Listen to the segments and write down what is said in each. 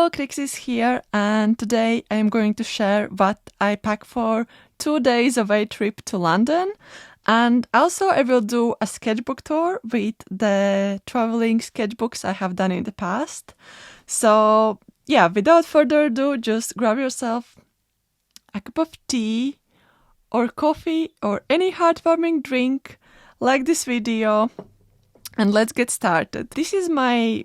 Hello, Kriksis here, and today I'm going to share what I pack for 2 days away trip to London. And also I will do a sketchbook tour with the traveling sketchbooks I have done in the past. So yeah, without further ado, just grab yourself a cup of tea or coffee or any heartwarming drink like this video, and let's get started. This is my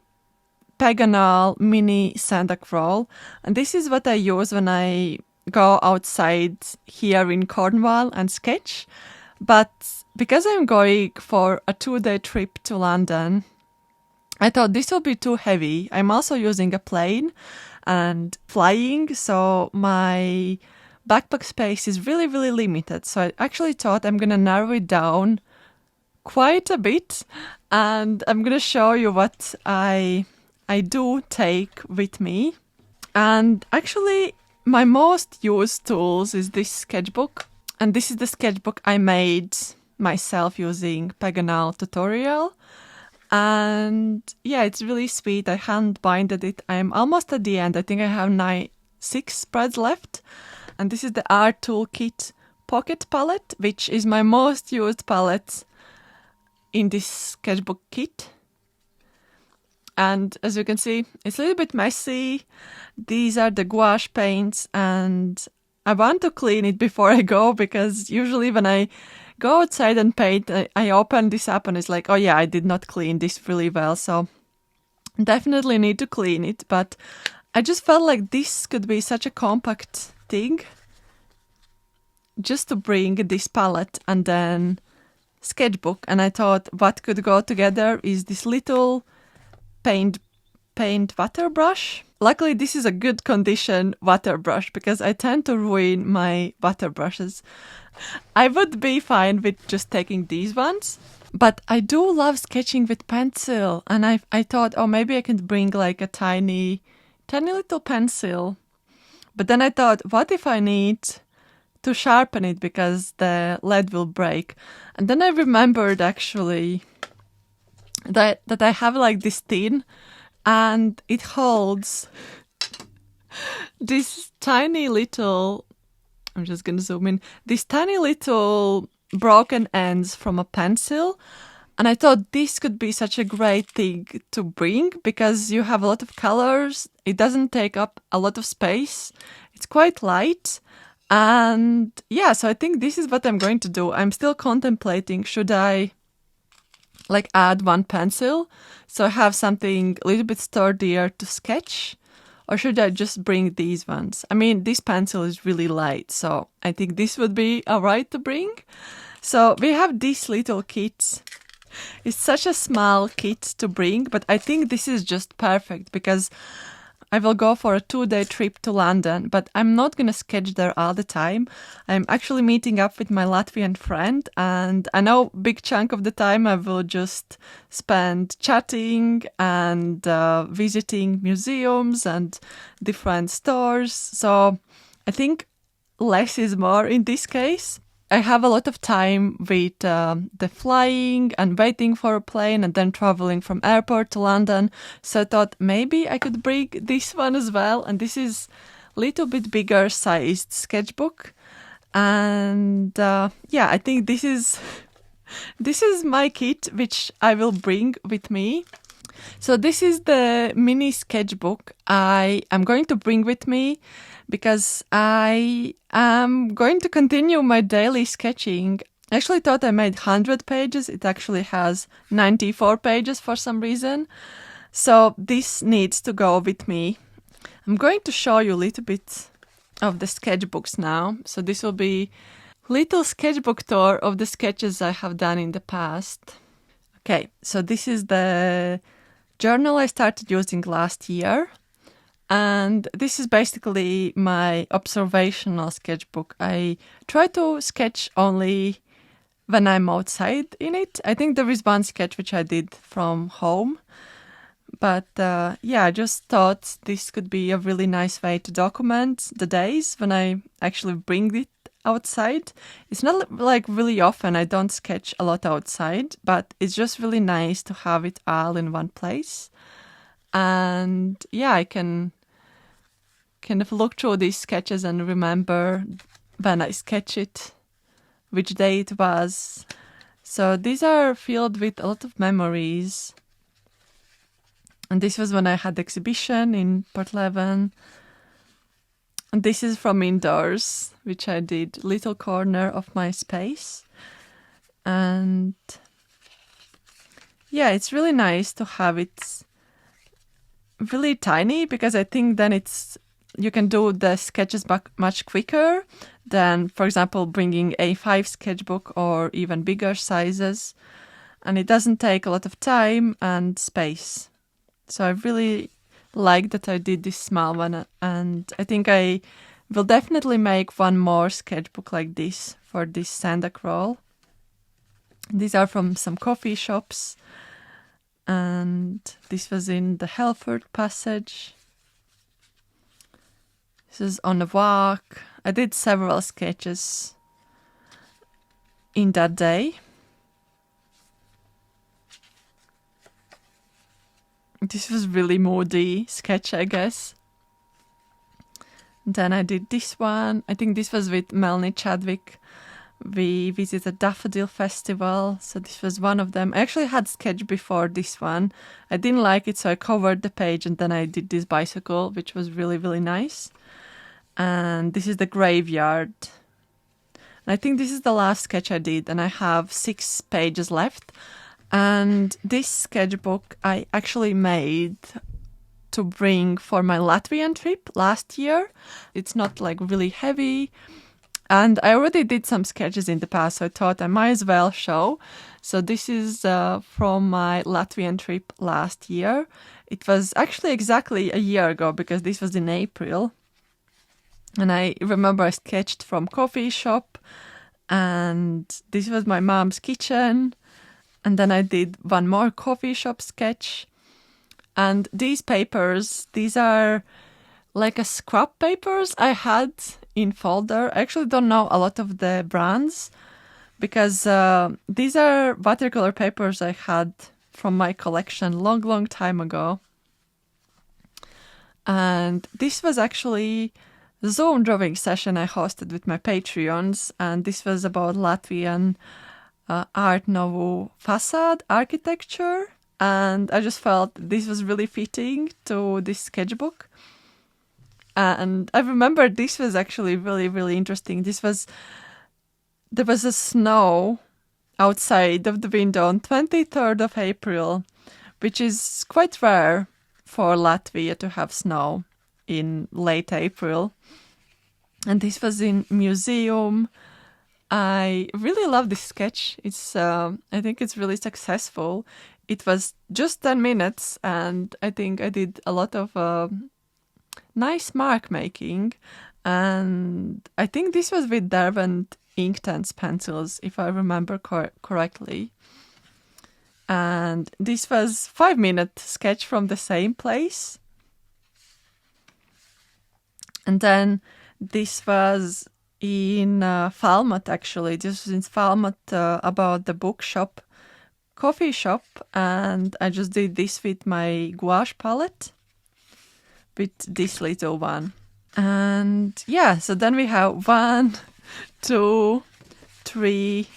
Paganal mini Santa Claus, and this is what I use when I go outside here in Cornwall and sketch. But because I'm going for a 2-day trip to London, I thought this will be too heavy. I'm also using a plane and flying, so my backpack space is really, really limited. So I actually thought I'm gonna narrow it down quite a bit, and I'm gonna show you what I do take with me. And actually my most used tools is this sketchbook, and this is the sketchbook I made myself using Paganal tutorial. And yeah, it's really sweet. I hand binded it. I'm almost at the end. I think I have 6 spreads left. And this is the Art Toolkit pocket palette, which is my most used palette in this sketchbook kit. And as you can see, it's a little bit messy. These are the gouache paints, and I want to clean it before I go, because usually when I go outside and paint, I open this up and it's like, oh yeah, I did not clean this really well. So definitely need to clean it. But I just felt like this could be such a compact thing, just to bring this palette and then sketchbook. And I thought what could go together is this little paint water brush. Luckily this is a good condition water brush, because I tend to ruin my water brushes. I would be fine with just taking these ones, but I do love sketching with pencil, and I thought, oh, maybe I can bring like a tiny little pencil. But then I thought, what if I need to sharpen it because the lead will break? And then I remembered actually that I have like this tin, and it holds this tiny little, I'm just gonna zoom in, these tiny little broken ends from a pencil. And I thought this could be such a great thing to bring, because you have a lot of colors, it doesn't take up a lot of space, it's quite light. And yeah, so I think this is what I'm going to do. I'm still contemplating, should I like add one pencil so I have something a little bit sturdier to sketch, or should I just bring these ones? I mean, this pencil is really light, so I think this would be alright to bring. So we have this little kit. It's such a small kit to bring, but I think this is just perfect, because I will go for a 2-day trip to London, but I'm not going to sketch there all the time. I'm actually meeting up with my Latvian friend, and I know a big chunk of the time I will just spend chatting and visiting museums and different stores. So I think less is more in this case. I have a lot of time with the flying and waiting for a plane and then traveling from airport to London. So I thought maybe I could bring this one as well. And this is a little bit bigger sized sketchbook. And yeah, I think this is my kit, which I will bring with me. So this is the mini sketchbook I am going to bring with me, because I am going to continue my daily sketching. I actually thought I made 100 pages. It actually has 94 pages for some reason. So this needs to go with me. I'm going to show you a little bit of the sketchbooks now. So this will be little sketchbook tour of the sketches I have done in the past. Okay, so this is the journal I started using last year. And this is basically my observational sketchbook. I try to sketch only when I'm outside in it. I think there is one sketch which I did from home. But yeah, I just thought this could be a really nice way to document the days when I actually bring it outside. It's not like really often, I don't sketch a lot outside, but it's just really nice to have it all in one place. And yeah, I can kind of look through these sketches and remember when I sketched it, which day it was. So these are filled with a lot of memories. And this was when I had the exhibition in Portleven. And this is from indoors, which I did, little corner of my space. And yeah, it's really nice to have it really tiny, because I think then you can do the sketches much quicker than, for example, bringing A5 sketchbook or even bigger sizes. And it doesn't take a lot of time and space. So I really like that I did this small one, and I think I will definitely make one more sketchbook like this for this Santa crawl. These are from some coffee shops, and this was in the Helford Passage. This is on a walk. I did several sketches in that day. This was really moody sketch, I guess. Then I did this one. I think this was with Melanie Chadwick. We visited Daffodil Festival, so this was one of them. I actually had sketched before this one. I didn't like it, so I covered the page, and then I did this bicycle, which was really, really nice. And this is the graveyard. And I think this is the last sketch I did, and I have 6 pages left. And this sketchbook I actually made to bring for my Latvian trip last year. It's not like really heavy. And I already did some sketches in the past, so I thought I might as well show. So this is from my Latvian trip last year. It was actually exactly a year ago, because this was in April. And I remember I sketched from coffee shop, and this was my mom's kitchen. And then I did one more coffee shop sketch. And these papers, these are like a scrap papers I had in folder. I actually don't know a lot of the brands, because these are watercolor papers I had from my collection long time ago. And this was actually the Zoom drawing session I hosted with my Patreons. And this was about Latvian Art Nouveau facade architecture, and I just felt this was really fitting to this sketchbook. And I remember this was actually really, really interesting. There was a snow outside of the window on 23rd of April, which is quite rare for Latvia to have snow in late April. And this was in museum. I really love this sketch. I think it's really successful. It was just 10 minutes, and I think I did a lot of nice mark making. And I think this was with Derwent Inktense pencils, if I remember correctly. And this was 5-minute sketch from the same place. And then this was in Falmouth, actually. This was in Falmouth about the bookshop, coffee shop, and I just did this with my gouache palette, with this little one. And yeah, so then we have 1, 2, 3,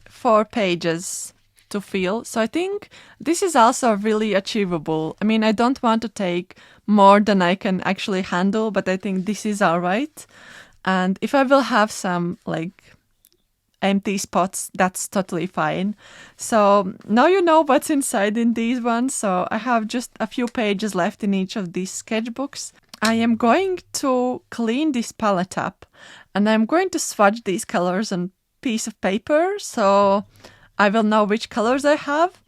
4 pages to fill. So I think this is also really achievable. I mean, I don't want to take more than I can actually handle, but I think this is all right. And if I will have some like empty spots, that's totally fine. So now you know what's inside in these ones. So I have just a few pages left in each of these sketchbooks. I am going to clean this palette up, and I'm going to swatch these colors on piece of paper, so I will know which colors I have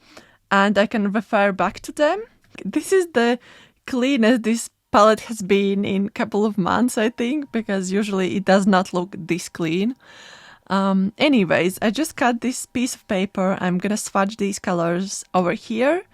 and I can refer back to them. This is the cleanest this palette has been in a couple of months, I think, because usually it does not look this clean. Anyways, I just cut this piece of paper. I'm gonna swatch these colors over here.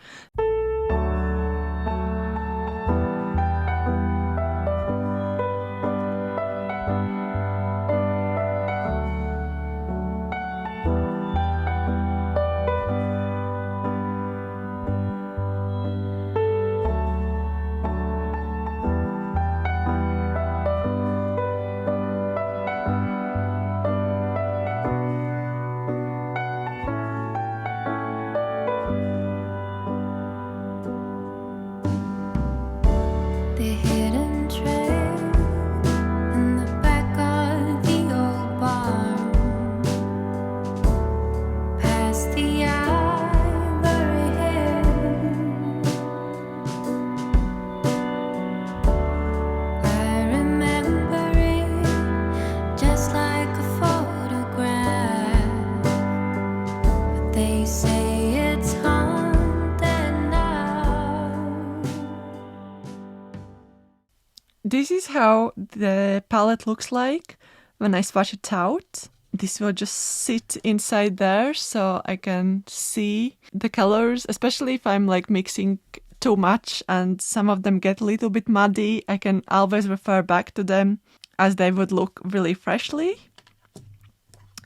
this is how the palette looks like when I swatch it out. This will just sit inside there so I can see the colors, especially if I'm like mixing too much and some of them get a little bit muddy. I can always refer back to them as they would look really freshly.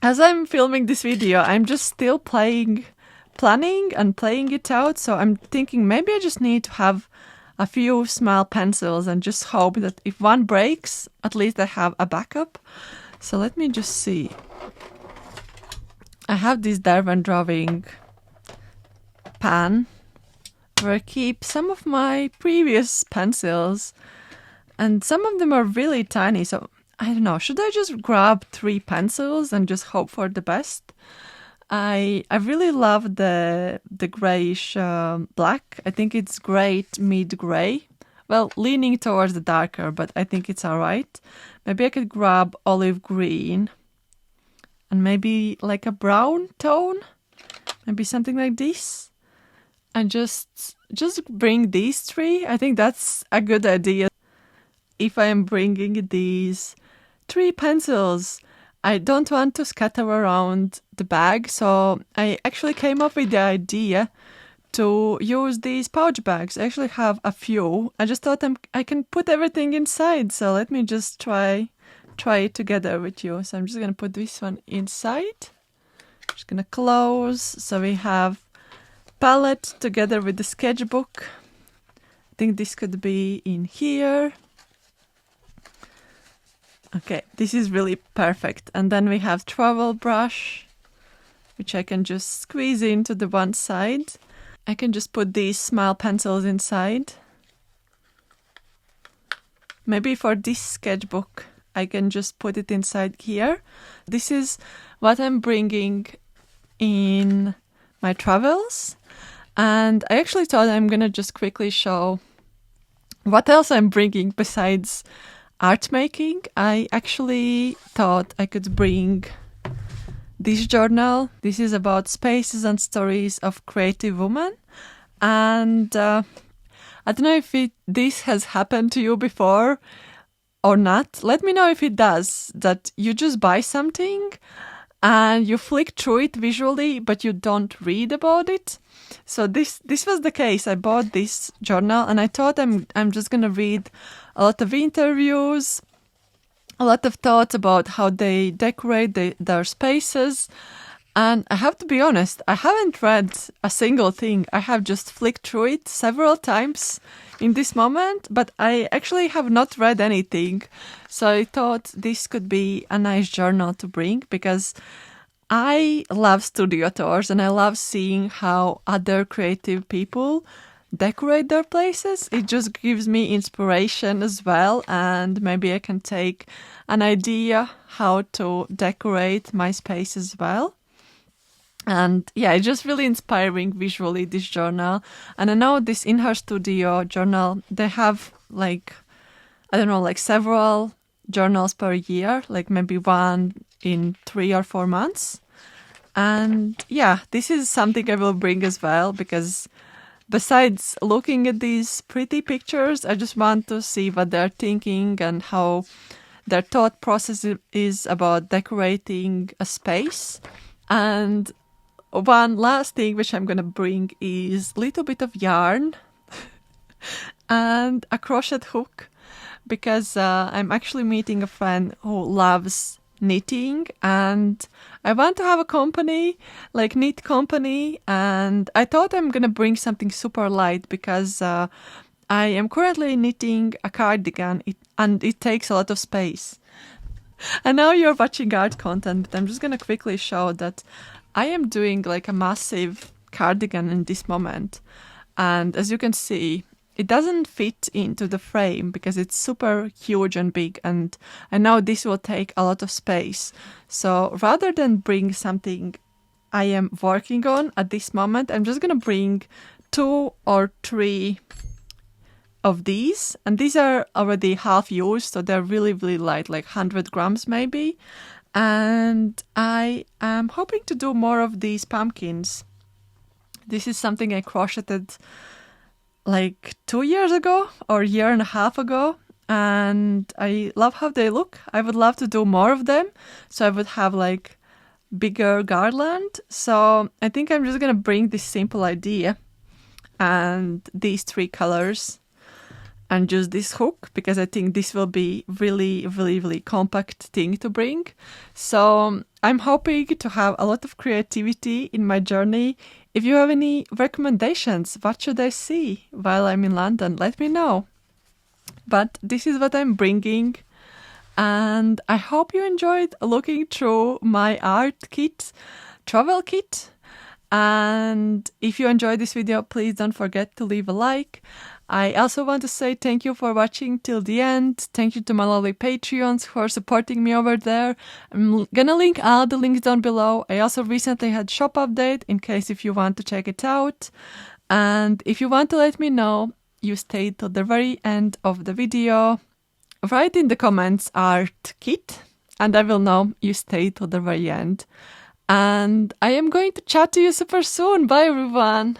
As I'm filming this video, I'm just still planning and playing it out. So I'm thinking maybe I just need to have a few small pencils and just hope that if one breaks, at least I have a backup. So let me just see. I have this Derwent drawing pan where I keep some of my previous pencils, and some of them are really tiny. So I don't know, should I just grab 3 pencils and just hope for the best? I really love the grayish black. I think it's great mid-gray. Well, leaning towards the darker, but I think it's alright. Maybe I could grab olive green and maybe like a brown tone. Maybe something like this. And just bring these 3. I think that's a good idea. If I am bringing these 3 pencils, I don't want to scatter around the bag, so I actually came up with the idea to use these pouch bags. I actually have a few. I just thought I can put everything inside, so let me just try it together with you. So I'm just going to put this one inside. Just going to close, so we have palette together with the sketchbook. I think this could be in here. Okay, this is really perfect. And then we have travel brush, which I can just squeeze into the one side. I can just put these small pencils inside. Maybe for this sketchbook, I can just put it inside here. This is what I'm bringing in my travels. And I actually thought I'm going to just quickly show what else I'm bringing besides art making. I actually thought I could bring this journal. This is about spaces and stories of creative women. And I don't know if this has happened to you before or not. Let me know if it does, that you just buy something and you flick through it visually, but you don't read about it. So this was the case. I bought this journal and I thought I'm just going to read a lot of interviews, a lot of thoughts about how they decorate their spaces. And I have to be honest, I haven't read a single thing. I have just flicked through it several times in this moment, but I actually have not read anything. So I thought this could be a nice journal to bring, because I love studio tours and I love seeing how other creative people decorate their places. It just gives me inspiration as well, and maybe I can take an idea how to decorate my space as well. And yeah, it's just really inspiring visually, this journal. And I know this In Her Studio journal, they have several journals per year, like maybe one in 3 or 4 months. And yeah, this is something I will bring as well, because besides looking at these pretty pictures, I just want to see what they're thinking and how their thought process is about decorating a space. And one last thing which I'm going to bring is a little bit of yarn and a crochet hook, because I'm actually meeting a friend who loves knitting and I want to have a company, like knit company, and I thought I'm going to bring something super light because I am currently knitting a cardigan and it takes a lot of space. And now you're watching art content, but I'm just going to quickly show that I am doing like a massive cardigan in this moment. And as you can see, it doesn't fit into the frame because it's super huge and big. And I know this will take a lot of space. So rather than bring something I am working on at this moment, I'm just going to bring 2 or 3 of these. And these are already half used, so they're really, really light, like 100 grams maybe. And I am hoping to do more of these pumpkins. This is something I crocheted like 2 years ago or a year and a half ago. and I love how they look. I would love to do more of them, so I would have like bigger garland. So I think I'm just gonna bring this simple idea and these 3 colors and use this hook, because I think this will be really compact thing to bring. So I'm hoping to have a lot of creativity in my journey. If you have any recommendations, what should I see while I'm in London, let me know. But this is what I'm bringing, and I hope you enjoyed looking through my art kit, travel kit. And if you enjoyed this video, please don't forget to leave a like. I also want to say thank you for watching till the end. Thank you to my lovely Patreons who are supporting me over there. I'm gonna link all the links down below. I also recently had shop update in case if you want to check it out. And if you want to let me know you stayed till the very end of the video, write in the comments art kit and I will know you stayed till the very end. And I am going to chat to you super soon. Bye everyone!